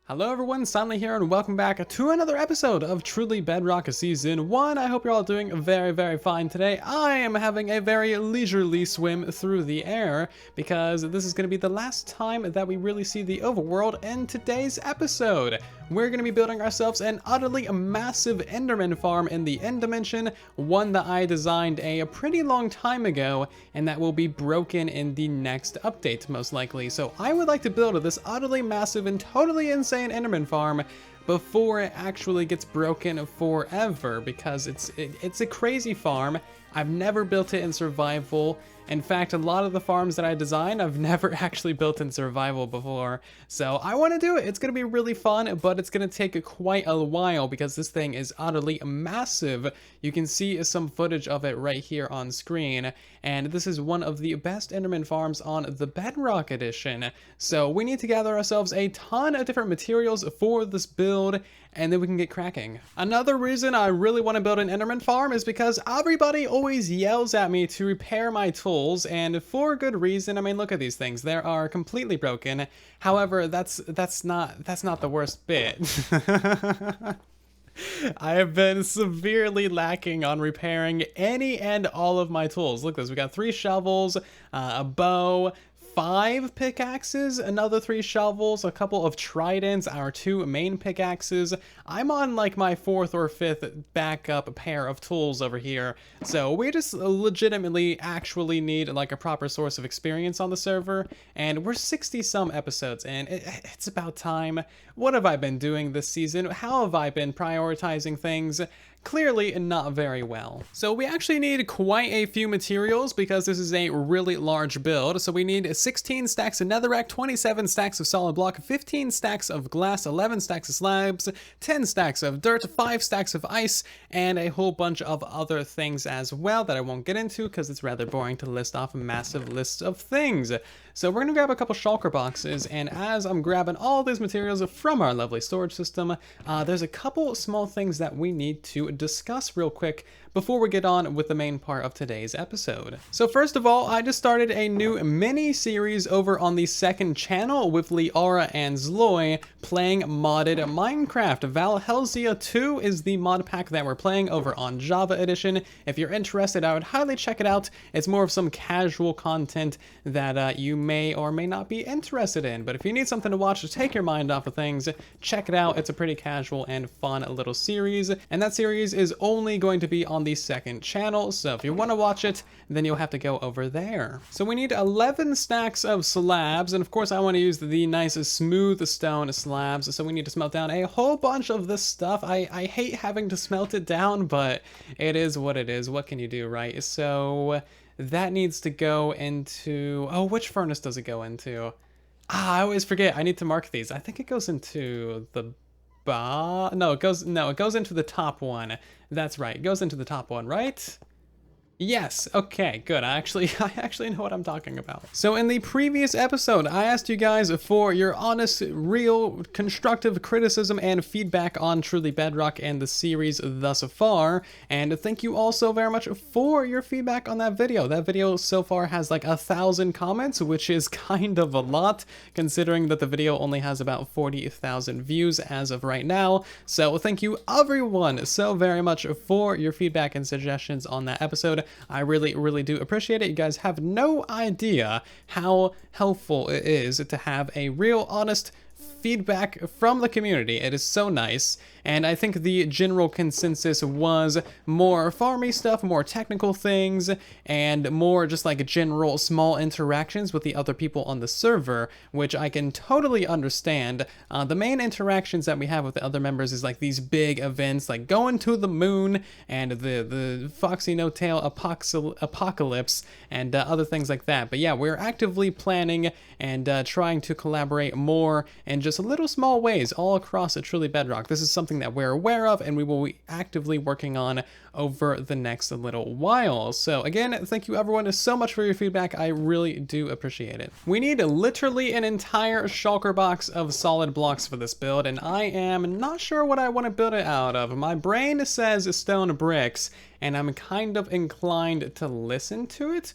Hello everyone, Silently here and welcome back to another episode of Truly Bedrock Season 1. I hope you're all doing very fine today. I am having a very leisurely swim through the air because this is going to be the last time that we really see the overworld in today's episode. We're going to be building ourselves an utterly massive Enderman Farm in the End Dimension, one that I designed a pretty long time ago, and that will be broken in the next update most likely. So I would like to build this utterly massive and totally insane Enderman Farm before it actually gets broken forever, because it's a crazy farm. I've never built it in survival. In fact, a lot of the farms that I design, I've never actually built in survival before. So I want to do it. It's going to be really fun, but it's going to take quite a while because this thing is utterly massive. You can see some footage of it right here on screen. And this is one of the best Enderman farms on the Bedrock edition. So we need to gather ourselves a ton of different materials for this build, and then we can get cracking. Another reason I really want to build an Enderman farm is because everybody always yells at me to repair my tools, and for good reason. I mean, look at these things. They are completely broken. However, that's not the worst bit. I have been severely lacking on repairing any and all of my tools. Look at this, we got 3 shovels, a bow, 5 pickaxes, another 3 shovels, a couple of tridents, our 2 main pickaxes. I'm on like my 4th or 5th backup pair of tools over here. So we just legitimately actually need like a proper source of experience on the server. And we're 60 some episodes in. It's about time. What have I been doing this season? How have I been prioritizing things? Clearly not very well. So we actually need quite a few materials because this is a really large build. So we need 16 stacks of netherrack, 27 stacks of solid block, 15 stacks of glass, 11 stacks of slabs, 10 stacks of dirt, 5 stacks of ice, and a whole bunch of other things as well that I won't get into because it's rather boring to list off massive lists of things. So we're gonna grab a couple shulker boxes, and as I'm grabbing all these materials from our lovely storage system, there's a couple small things that we need to discuss real quick before we get on with the main part of today's episode. So first of all, I just started a new mini-series over on the second channel with Liara and Zloy playing modded Minecraft. Valhelsia 2 is the mod pack that we're playing over on Java Edition. If you're interested, I would highly check it out. It's more of some casual content that you may or may not be interested in, but if you need something to watch to take your mind off of things, check it out. It's a pretty casual and fun little series, and that series is only going to be on the second channel, so if you want to watch it, then you'll have to go over there. So we need 11 stacks of slabs, and of course I want to use the nice smooth stone slabs, so we need to smelt down a whole bunch of this stuff. I hate having to smelt it down, but it is what it is. What can you do, right? So that needs to go into, oh, which furnace does it go into? I always forget. I need to mark these. I think it goes into the no, it goes into the top one. That's right. It goes into the top one, right? Yes, okay, good. I actually know what I'm talking about. So in the previous episode, I asked you guys for your honest, real, constructive criticism and feedback on Truly Bedrock and the series thus far, and thank you all so very much for your feedback on that video. That video so far has like 1,000 comments, which is kind of a lot, considering that the video only has about 40,000 views as of right now. So thank you everyone so very much for your feedback and suggestions on that episode. I really do appreciate it. You guys have no idea how helpful it is to have a real honest feedback from the community. It is so nice, and I think the general consensus was more farmy stuff, more technical things, and more just like general small interactions with the other people on the server, which I can totally understand. The main interactions that we have with the other members is like these big events like going to the moon and the Foxy No Tail apocalypse and other things like that. But yeah, we're actively planning and trying to collaborate more in just little small ways all across Truly Bedrock. This is something that we're aware of and we will be actively working on over the next little while. So again, thank you everyone so much for your feedback. I really do appreciate it. We need literally an entire shulker box of solid blocks for this build, and I am not sure what I want to build it out of. My brain says stone bricks, and I'm kind of inclined to listen to it.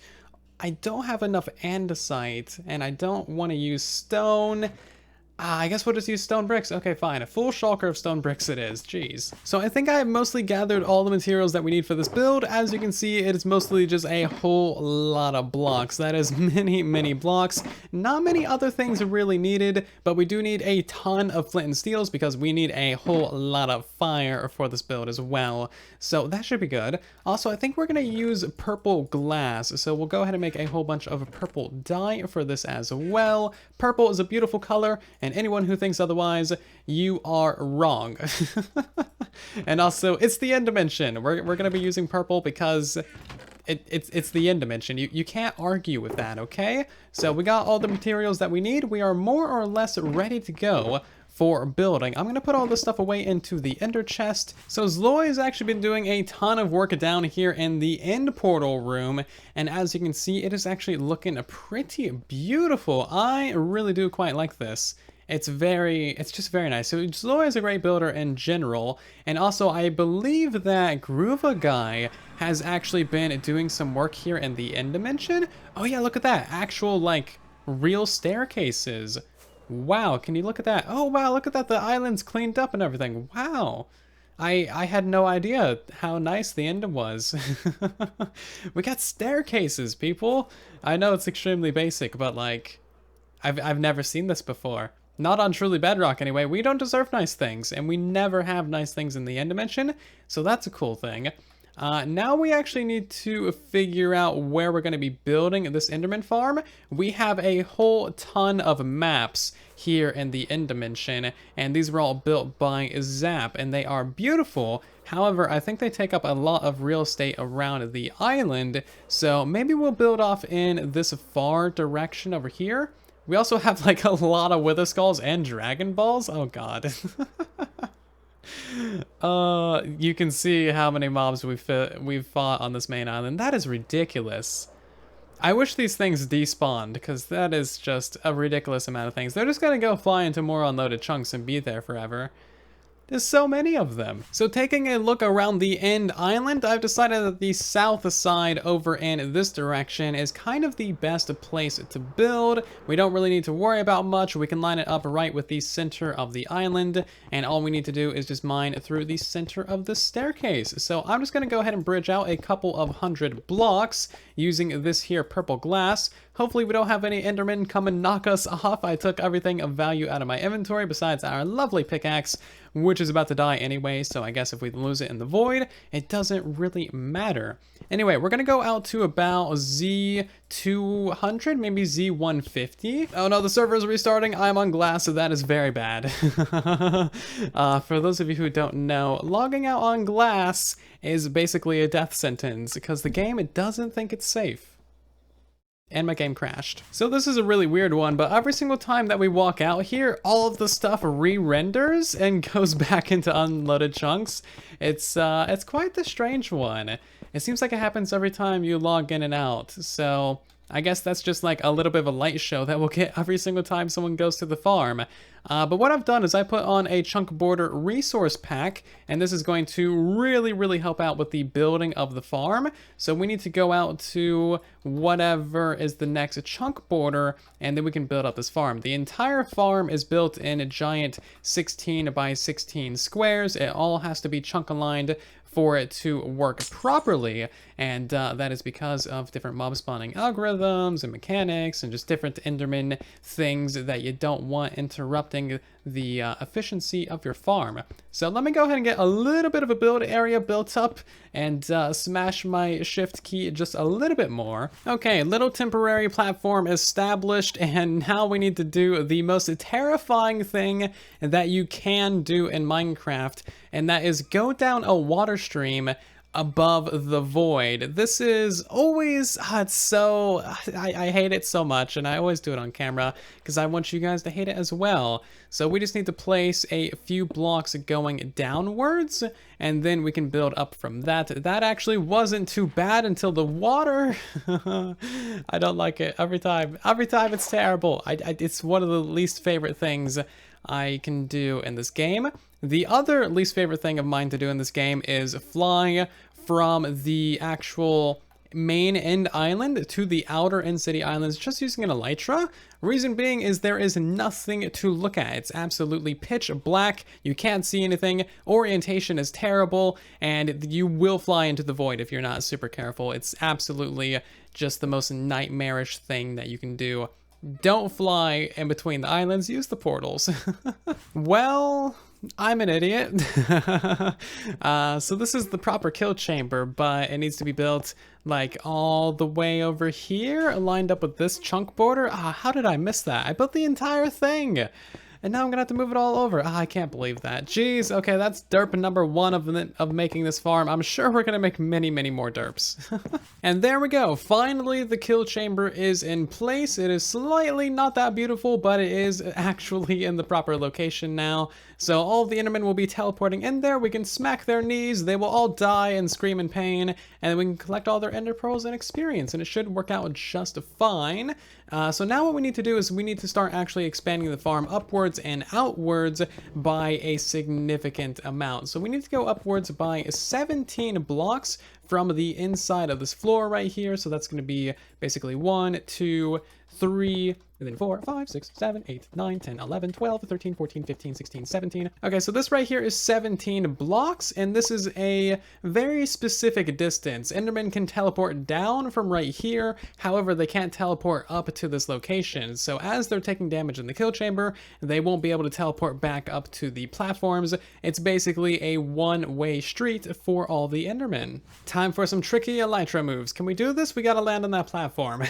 I don't have enough andesite, and I don't want to use stone. I guess we'll just use stone bricks. Okay, fine. A full shulker of stone bricks it is. Jeez. So I think I have mostly gathered all the materials that we need for this build. As you can see, it is mostly just a whole lot of blocks. That is many blocks. Not many other things are really needed, but we do need a ton of flint and steels because we need a whole lot of fire for this build as well. So that should be good. Also, I think we're going to use purple glass. So we'll go ahead and make a whole bunch of purple dye for this as well. Purple is a beautiful color, and anyone who thinks otherwise, you are wrong. And also, it's the end dimension. We're going to be using purple because it's the end dimension. You can't argue with that, okay? So we got all the materials that we need. We are more or less ready to go for building. I'm going to put all this stuff away into the ender chest. So Zloy has actually been doing a ton of work down here in the end portal room, and as you can see, it is actually looking pretty beautiful. I really do quite like this. It's just very nice. So Zloy is a great builder in general, and also I believe that Groova Guy has actually been doing some work here in the end dimension. Oh yeah, look at that. Actual, like, real staircases. Wow, can you look at that? Oh wow, look at that, the island's cleaned up and everything. Wow. I had no idea how nice the end was. We got staircases, people. I know it's extremely basic, but like, I've never seen this before. Not on Truly Bedrock anyway. We don't deserve nice things, and we never have nice things in the end dimension, so that's a cool thing. Now we actually need to figure out where we're going to be building this Enderman Farm. We have a whole ton of maps here in the end dimension, and these were all built by Zap, and they are beautiful. However, I think they take up a lot of real estate around the island, so maybe we'll build off in this far direction over here. We also have like a lot of Wither Skulls and Dragon Balls. Oh god. You can see how many mobs we've fought on this main island. That is ridiculous. I wish these things despawned, because that is just a ridiculous amount of things. They're just gonna go fly into more unloaded chunks and be there forever. There's so many of them. So taking a look around the end island, I've decided that the south side over in this direction is kind of the best place to build. We don't really need to worry about much. We can line it up right with the center of the island, and all we need to do is just mine through the center of the staircase. So I'm just gonna go ahead and bridge out a couple of 100 blocks using this here purple glass. Hopefully we don't have any Endermen come and knock us off. I took everything of value out of my inventory besides our lovely pickaxe, which is about to die anyway, so I guess if we lose it in the void, it doesn't really matter. Anyway, we're gonna go out to about Z200, maybe Z150. Oh no, the server is restarting. I'm on glass, so that is very bad. For those of you who don't know, logging out on glass is basically a death sentence because the game, it doesn't think it's safe. And my game crashed. So this is a really weird one, but every single time that we walk out here, all of the stuff re-renders and goes back into unloaded chunks. It's quite the strange one. It seems like it happens every time you log in and out. So I guess that's just like a little bit of a light show that we'll get every single time someone goes to the farm. But what I've done is I put on a chunk border resource pack, and this is going to really help out with the building of the farm. So we need to go out to whatever is the next chunk border, and then we can build up this farm. The entire farm is built in a giant 16 by 16 squares. It all has to be chunk aligned for it to work properly, and that is because of different mob spawning algorithms and mechanics and just different Enderman things that you don't want interrupting the efficiency of your farm. So let me go ahead and get a little bit of a build area built up and smash my shift key just a little bit more. Okay, little temporary platform established, and now we need to do the most terrifying thing that you can do in Minecraft, and that is go down a water stream above the void. This is always, it's so, I hate it so much, and I always do it on camera because I want you guys to hate it as well. So we just need to place a few blocks going downwards, and then we can build up from that. That actually wasn't too bad until the water. I don't like it every time. Every time it's terrible. It's one of the least favorite things I can do in this game. The other least favorite thing of mine to do in this game is fly from the actual main end island to the outer end city islands just using an elytra. Reason being is there is nothing to look at. It's absolutely pitch black. You can't see anything. Orientation is terrible, and you will fly into the void if you're not super careful. It's absolutely just the most nightmarish thing that you can do. Don't fly in between the islands. Use the portals. Well, I'm an idiot. So this is the proper kill chamber, but it needs to be built like all the way over here, lined up with this chunk border. How did I miss that? I built the entire thing. And now I'm gonna have to move it all over. I can't believe that. Jeez, okay, that's derp number 1 of making this farm. I'm sure we're gonna make many, many more derps. And there we go. Finally, the kill chamber is in place. It is slightly not that beautiful, but it is actually in the proper location now. So all the Endermen will be teleporting in there. We can smack their knees. They will all die and scream in pain. And then we can collect all their Ender Pearls and experience. And it should work out just fine. So now what we need to do is we need to start actually expanding the farm upwards and outwards by a significant amount. So we need to go upwards by 17 blocks from the inside of this floor right here. So that's going to be basically 1, 2, 3, and then 4, 5, 6, 7, 8, 9, 10, 11, 12, 13, 14, 15, 16, 17. Okay, so this right here is 17 blocks, and this is a very specific distance. Endermen can teleport down from right here, however, they can't teleport up to this location. So as they're taking damage in the kill chamber, they won't be able to teleport back up to the platforms. It's basically a one-way street for all the Endermen. Time for some tricky elytra moves. Can we do this? We gotta land on that platform.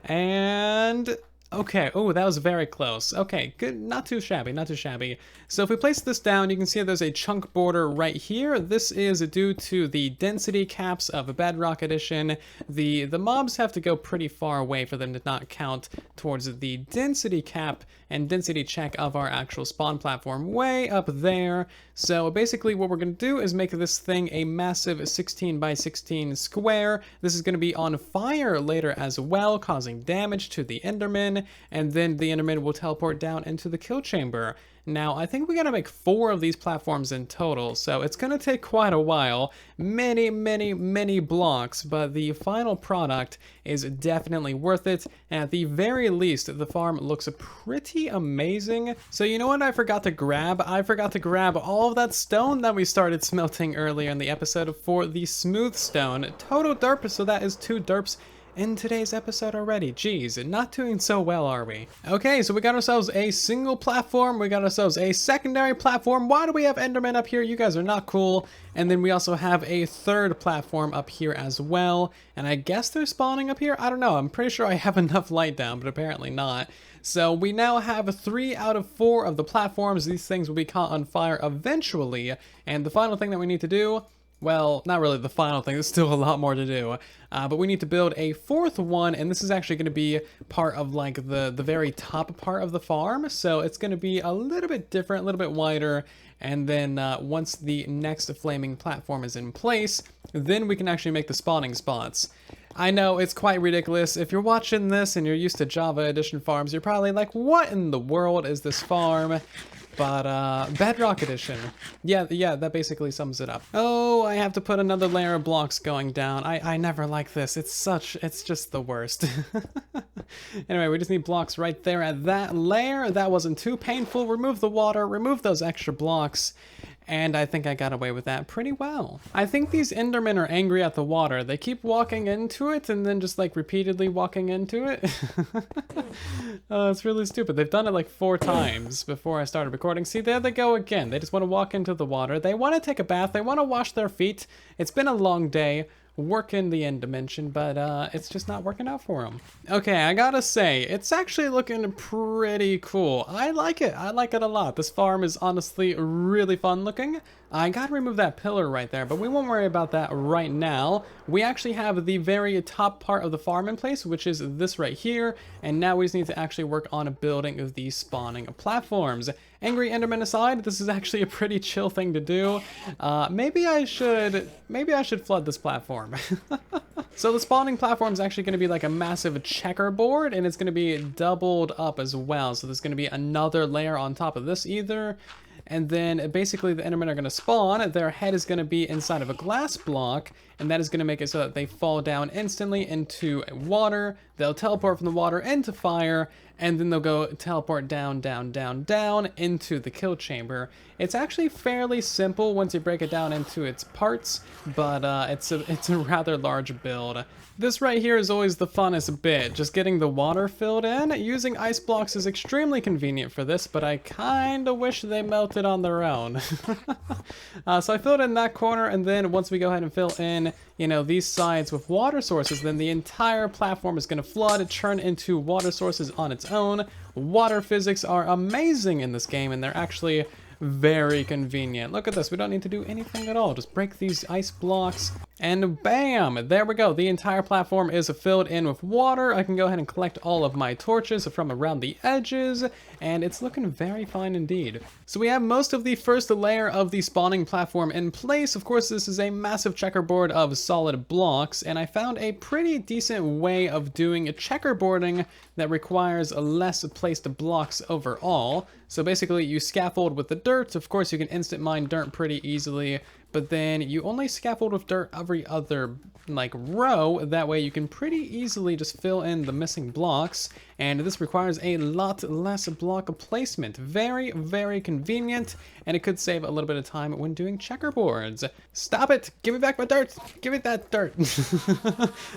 And okay, oh, that was very close. Okay, good, not too shabby, not too shabby. So if we place this down, you can see there's a chunk border right here. This is due to the density caps of Bedrock Edition. The mobs have to go pretty far away for them to not count towards the density cap and density check of our actual spawn platform way up there. So basically what we're going to do is make this thing a massive 16 by 16 square. This is going to be on fire later as well, causing damage to the Enderman, and then the Enderman will teleport down into the kill chamber. Now, I think we gotta make 4 of these platforms in total, so it's gonna take quite a while, many, many, many blocks, but the final product is definitely worth it, and at the very least, the farm looks pretty amazing. So you know what I forgot to grab? I forgot to grab all of that stone that we started smelting earlier in the episode for the smooth stone. Total derp, so that is 2 derps in today's episode already. Jeez, not doing so well, are we? Okay, so we got ourselves a single platform, we got ourselves a secondary platform. Why do we have Endermen up here? You guys are not cool. And then we also have a third platform up here as well. And I guess they're spawning up here? I don't know, I'm pretty sure I have enough light down, but apparently not. So we now have 3 out of 4 of the platforms. These things will be caught on fire eventually. And the final thing that we need to do, well, not really the final thing, there's still a lot more to do, but we need to build a 4th one, and this is actually going to be part of like the very top part of the farm, so it's going to be a little bit different, a little bit wider, and then once the next flaming platform is in place, then we can actually make the spawning spots. I know, it's quite ridiculous. If you're watching this and you're used to Java Edition farms, you're probably like, what in the world is this farm? But, Bedrock Edition. Yeah, that basically sums it up. Oh, I have to put another layer of blocks going down. I never like this. It's just the worst. Anyway, we just need blocks right there at that layer. That wasn't too painful. Remove the water, remove those extra blocks. And I think I got away with that pretty well. I think these Endermen are angry at the water. They keep walking into it and then just like repeatedly walking into it. It's really stupid. They've done it like 4 times before I started recording. See, there they go again. They just want to walk into the water. They want to take a bath. They want to wash their feet. It's been a long day. Work in the end dimension, but it's just not working out for them. Okay, I gotta say, it's actually looking pretty cool. I like it a lot. This farm is honestly really fun looking. I gotta remove that pillar right there, but we won't worry about that right now. We actually have the very top part of the farm in place, which is this right here, and now we just need to actually work on building the spawning platforms. Angry Enderman aside, this is actually a pretty chill thing to do. Maybe I should flood this platform. So the spawning platform is actually going to be like a massive checkerboard, and it's going to be doubled up as well. So there's going to be another layer on top of this either. and then basically the Endermen are going to spawn. Their head is going to be inside of a glass block, and that is going to make it so that they fall down instantly into water. They'll teleport from the water into fire, and then they'll go teleport down, down, down, down into the kill chamber. It's actually fairly simple once you break it down into its parts, but it's a rather large build. This right here is always the funnest bit, just getting the water filled in. Using ice blocks is extremely convenient for this, but I kinda wish they melted on their own. So I filled in that corner, and then once we go ahead and fill in, you know, these sides with water sources, then the entire platform is gonna flood, turn into water sources on its own. Water physics are amazing in this game, and they're actually very convenient. Look at this, we don't need to do anything at all. Just break these ice blocks and bam, there we go. The entire platform is filled in with water. I can go ahead and collect all of my torches from around the edges, and it's looking very fine indeed. So we have most of the first layer of the spawning platform in place. Of course, this is a massive checkerboard of solid blocks, and I found a pretty decent way of doing checkerboarding that requires less placed blocks overall. So basically you scaffold with the dirt. Of course, you can instant mine dirt pretty easily, but then you only scaffold with dirt every other like row. That way you can pretty easily just fill in the missing blocks, and this requires a lot less block placement. Very, very convenient, and it could save a little bit of time when doing checkerboards. Stop it! Give me back my dirt! Give me that dirt!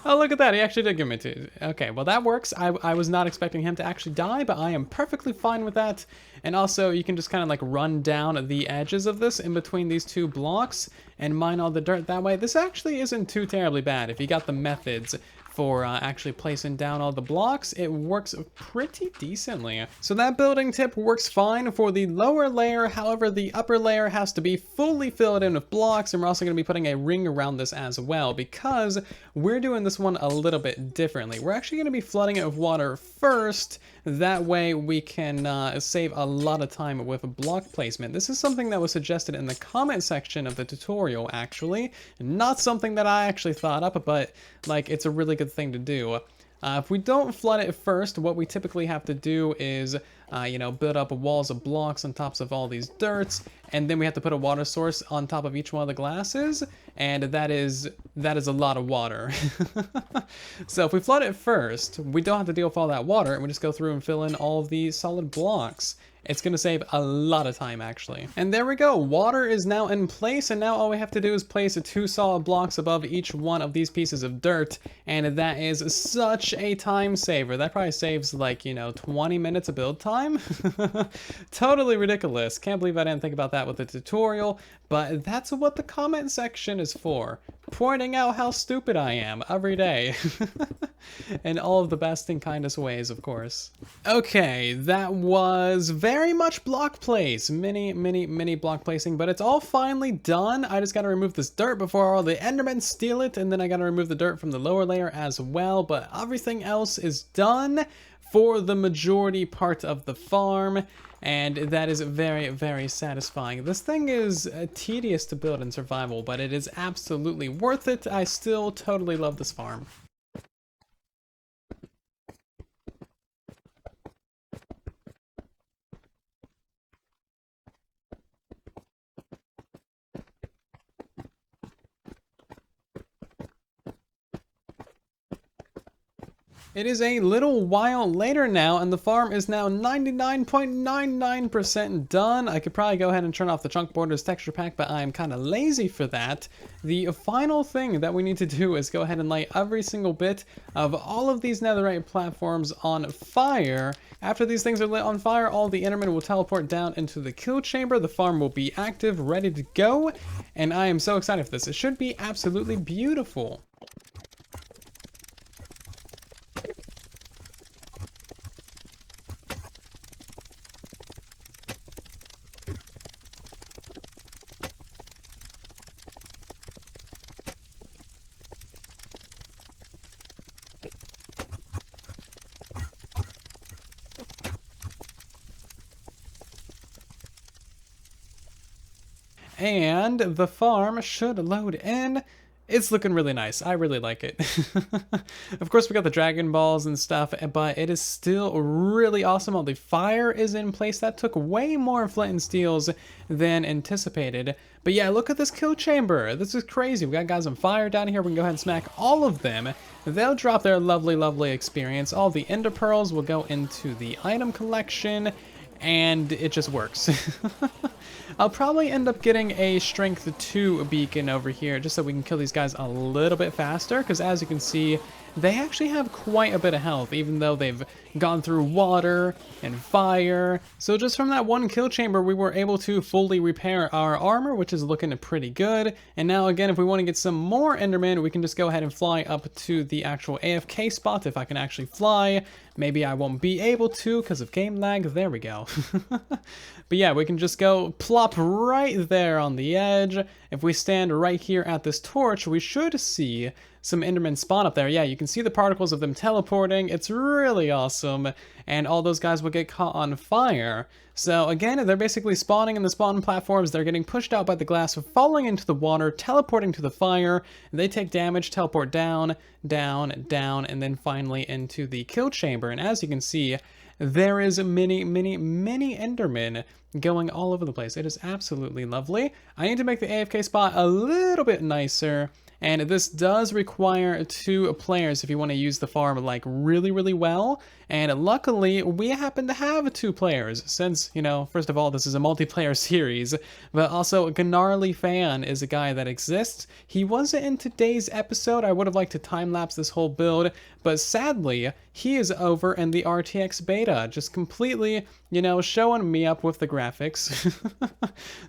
Oh, look at that, he actually did give me two. Okay, well that works. I was not expecting him to actually die, but I am perfectly fine with that. And also, you can just kind of like run down the edges of this in between these two blocks and mine all the dirt that way. This actually isn't too terribly bad. If you got the methods for actually placing down all the blocks, it works pretty decently. So that building tip works fine for the lower layer. However, the upper layer has to be fully filled in with blocks, and we're also going to be putting a ring around this as well, because we're doing this one a little bit differently. We're actually going to be flooding it with water first. That way we can save a lot of time with block placement. This is something that was suggested in the comment section of the tutorial, actually. Not something that I actually thought up, but like, it's a really good thing to do. If we don't flood it first, what we typically have to do is, you know, build up walls of blocks on tops of all these dirts, and then we have to put a water source on top of each one of the glasses, and that is a lot of water. So if we flood it first, we don't have to deal with all that water, and we just go through and fill in all of these solid blocks. It's going to save a lot of time, actually. And there we go. Water is now in place, and now all we have to do is place 2 solid blocks above each one of these pieces of dirt, and that is such a time saver. That probably saves, like, you know, 20 minutes of build time. Totally ridiculous. Can't believe I didn't think about that with the tutorial, but that's what the comment section is for. Pointing out how stupid I am every day. In all of the best and kindest ways, of course. Okay, that was very much block place. Many block placing, but it's all finally done. I just gotta remove this dirt before all the Endermen steal it, and then I gotta remove the dirt from the lower layer as well, but everything else is done for the majority part of the farm, and that is very, very satisfying. This thing is tedious to build in survival, but it is absolutely worth it. I still totally love this farm. It is a little while later now, and the farm is now 99.99% done. I could probably go ahead and turn off the chunk borders texture pack, but I am kind of lazy for that. The final thing that we need to do is go ahead and light every single bit of all of these netherite platforms on fire. After these things are lit on fire, all the Endermen will teleport down into the kill chamber. The farm will be active, ready to go, and I am so excited for this. It should be absolutely beautiful. And the farm should load in It's looking really nice. I really like it. Of course, we got the Dragon Balls and stuff, but it is still really awesome. All the fire is in place. That took way more flint and steels than anticipated. But yeah, look at this kill chamber. This is crazy. We got guys on fire down here. We can go ahead and smack all of them. They'll drop their lovely, lovely experience. All the Ender Pearls will go into the item collection, and it just works. I'll probably end up getting a strength 2 beacon over here just so we can kill these guys a little bit faster, because as you can see, they actually have quite a bit of health, even though they've gone through water and fire. So just from that one kill chamber, we were able to fully repair our armor, which is looking pretty good. And now again, if we want to get some more Enderman, we can just go ahead and fly up to the actual AFK spot if I can actually fly. Maybe I won't be able to because of game lag. There we go. But yeah, we can just go plop right there on the edge. If we stand right here at this torch, we should see some Endermen spawn up there. Yeah, you can see the particles of them teleporting. It's really awesome. And all those guys will get caught on fire. So again, they're basically spawning in the spawn platforms. They're getting pushed out by the glass, falling into the water, teleporting to the fire. They take damage, teleport down, down, down, and then finally into the kill chamber. And as you can see, there is many, many, many Endermen going all over the place. It is absolutely lovely. I need to make the AFK spot a little bit nicer. And this does require 2 players if you want to use the farm like really, really well. And luckily, we happen to have 2 players since, you know, first of all, this is a multiplayer series, but also Gnarly Fan is a guy that exists. He wasn't in today's episode. I would have liked to time-lapse this whole build, but sadly, he is over in the RTX beta, just completely, you know, showing me up with the graphics.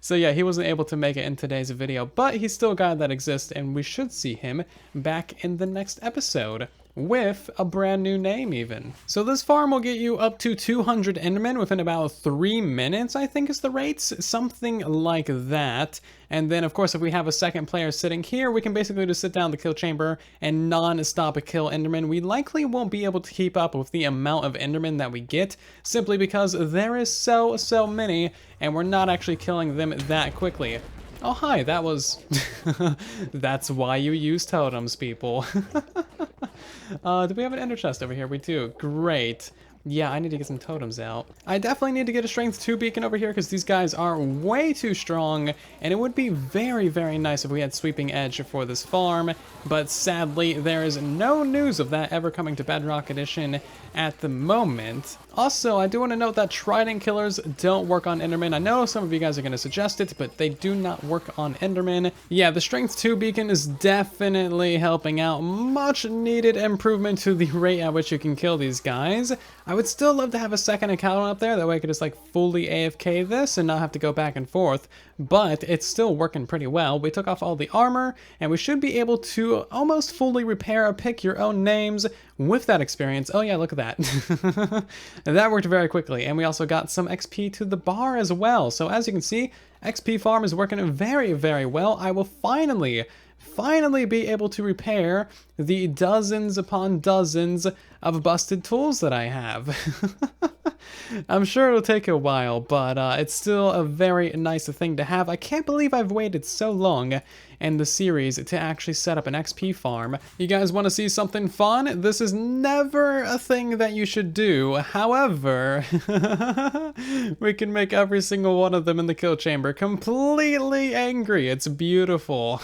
So yeah, he wasn't able to make it in today's video, but he's still a guy that exists, and we should see him back in the next episode with a brand new name even. So this farm will get you up to 200 Endermen within about 3 minutes, I think is the rates, something like that. And then of course, if we have a second player sitting here, we can basically just sit down the kill chamber and non-stop kill Endermen. We likely won't be able to keep up with the amount of Endermen that we get, simply because there is so many, and we're not actually killing them that quickly. Oh hi, that was... That's why you use totems, people. Do we have an ender chest over here? We do. Great. Yeah, I need to get some totems out. I definitely need to get a strength 2 beacon over here because these guys are way too strong, and it would be very, very nice if we had sweeping edge for this farm, but sadly, there is no news of that ever coming to Bedrock Edition at the moment. Also, I do want to note that Trident Killers don't work on Enderman. I know some of you guys are going to suggest it, but they do not work on Enderman. Yeah, the Strength 2 beacon is definitely helping out. Much needed improvement to the rate at which you can kill these guys. I would still love to have a second account up there, that way I could just like fully AFK this and not have to go back and forth, but it's still working pretty well. We took off all the armor, and we should be able to almost fully repair or pick your own names with that experience. Oh yeah, look at that. That worked very quickly, and we also got some XP to the bar as well. So as you can see, XP farm is working very, very well. I will finally be able to repair the dozens upon dozens of busted tools that I have. I'm sure it'll take a while, but it's still a very nice thing to have. I can't believe I've waited so long in the series to actually set up an XP farm. You guys want to see something fun? This is never a thing that you should do. However, we can make every single one of them in the kill chamber completely angry. It's beautiful.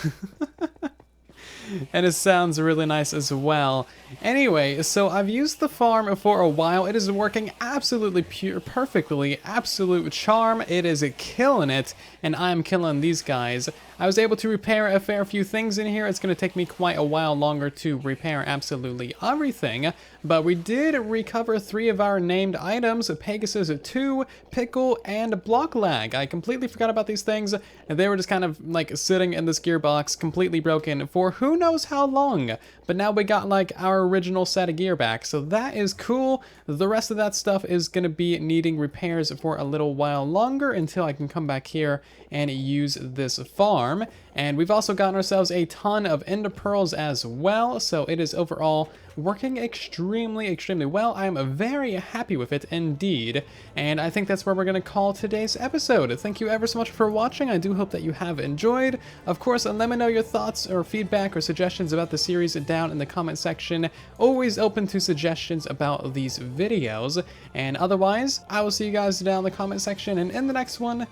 And it sounds really nice as well. Anyway, so I've used the farm for a while. It is working absolutely perfectly, absolute charm. It is killing it, and I'm killing these guys. I was able to repair a fair few things in here. It's going to take me quite a while longer to repair absolutely everything, but we did recover 3 of our named items: Pegasus 2, Pickle, and Block Lag. I completely forgot about these things. They were just kind of like sitting in this gearbox, completely broken for who knows how long, but now we got like our original set of gear back, so that is cool. The rest of that stuff is going to be needing repairs for a little while longer until I can come back here and use this farm. And we've also gotten ourselves a ton of ender pearls as well, so it is overall working extremely well. I am very happy with it indeed, and I think that's where we're going to call today's episode. Thank you ever so much for watching. I do hope that you have enjoyed. Of course, let me know your thoughts or feedback or suggestions about the series down in the comment section. Always open to suggestions about these videos, and otherwise, I will see you guys down in the comment section and in the next one.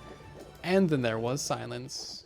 And then there was silence.